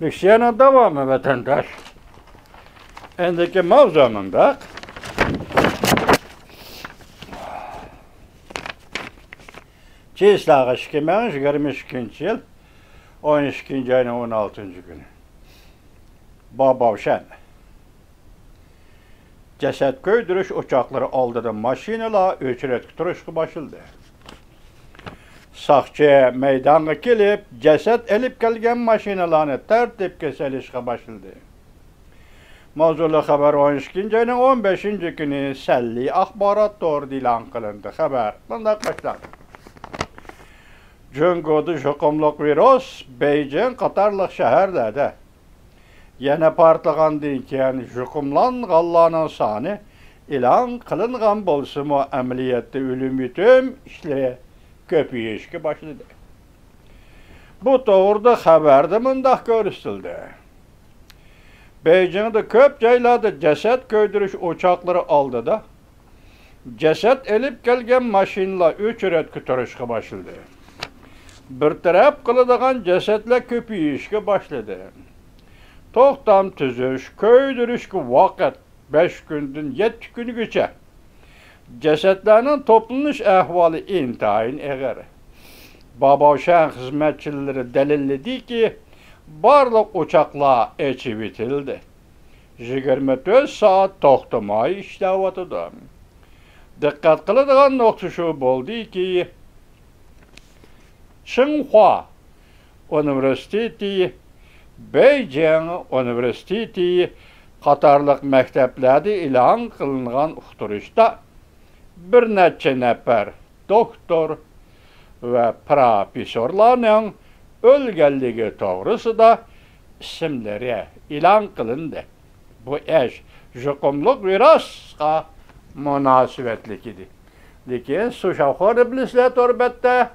Lüksiyana devamı vatandaş. Endeki mavzumunda Çislağı 2022 yıl 12. ayının 16. günü. Babavşen. Ceset köydürüş uçakları aldığı maşinala öçüret turuşku başıldı. Sakçı meydana kelip ceset elip gelgen maşinalarını tertip keselişke başıldı. Mavzulu haber 12. ayının 15. günü selli akbarat doğru dilan kılındı. Haber bundan başlandı. Cungodu jukumluk virus Beijing Katarlık şehirlerde yine partlagan dinken jukumlan gallanın sani ilan kılıngan bolsumu ameliyette ölümü tüm işleri köpüyüşki başladı. Bu doğruda haberde mındak görüstüldü. Beijing'de köp caylarda ceset köydürüş uçakları aldı da ceset elip gelgen maşinla 3 üret kütürüşki başladı. Bir taraf kılıdığan cesetle köpüyüşki başladı. Tohtam tüzüş, köydürüşki vakit 5 gündün 7 günü geçe. Cesetlerinin toplanış ahvali intayin eğer. Babavşan hizmetçileri delilledi ki barlık uçakla bitildi. 24 saat toxtamayı işlevatıdı. Dikkat kılıdığan nokta şu oldu ki Tsinghua Üniversitesi, Beijing Üniversitesi Katarlık mekteplerde ilan kılıngan uqturuşda bir neçe nefer doktor ve profesörlerin ölgenliği doğrusu da isimleri ilan kılındı. Bu eş jukumluk virus'a münasebetlik idi. Lakin suşavxor iblisle torbette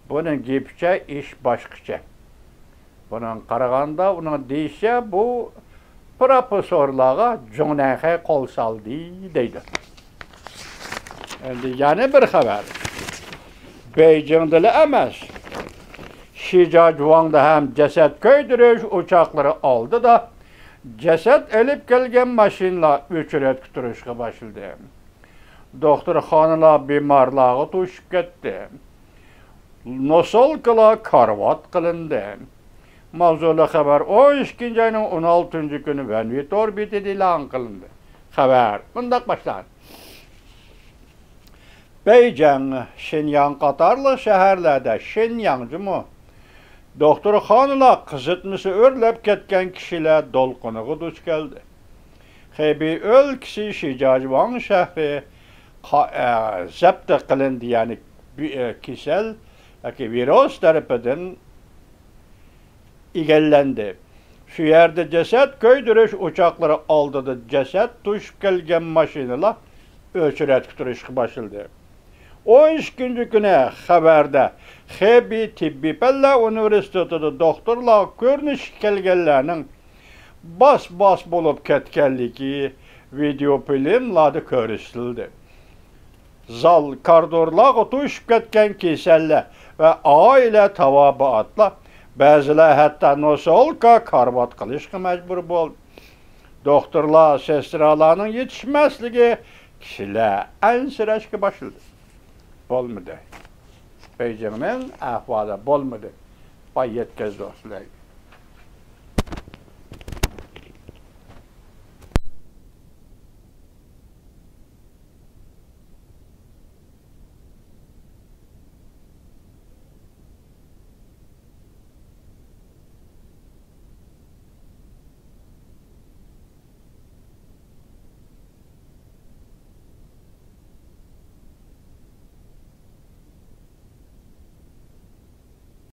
bunun gipçe iş başkıça. Bunun qaraganda, bunun deyişe bu profesörlığa cünehe kol saldı deydi. Şimdi yani bir haber. Beijing'de emez. Şicacuan'da hem ceset köydürüş uçakları aldı da ceset elip gelgen maşinla 3 üret kütürüşke başıldı. Doktor hanıla bimarlığı tuşup gitti. Nosol kıla karvat kılındı. Mavzulu haber 12. ayının 16. günü Venüt orbiti ilan kılındı. Haber bundak başlandı. Beijing, Shenyang Katarlı şehirlerde Shenyangcı mı? Doktor hanıla kızıtmışı örlep ketken kişiler dolkunuğu duç geldi. Hebi öl kişi Şicacıvan şehri zepte kılındı yani kişisel virüs tarafından igellendi. Şu yerde ceset köydürüş uçakları aldı da ceset tuşup gelgen maşinala ölçüret kütürüşü başıldı. 13. güne haberde Hebi Tibbi Pella Üniversitesi'de doktorlar görünüş kelgellerinin bas bulup ketkenliki video filmlerde körüstüldü. Zal kardorlar tuşup ketken kiseller ve aile tavabatla bazılar hatta nosolka karbat kılışka mecbur oldu. Doktorlar, sestralarının yetişmezliği kişiler en süreçki başladı. Olmadı. Beijing'in ahvalı olmadı. Bay yetkez dostlar.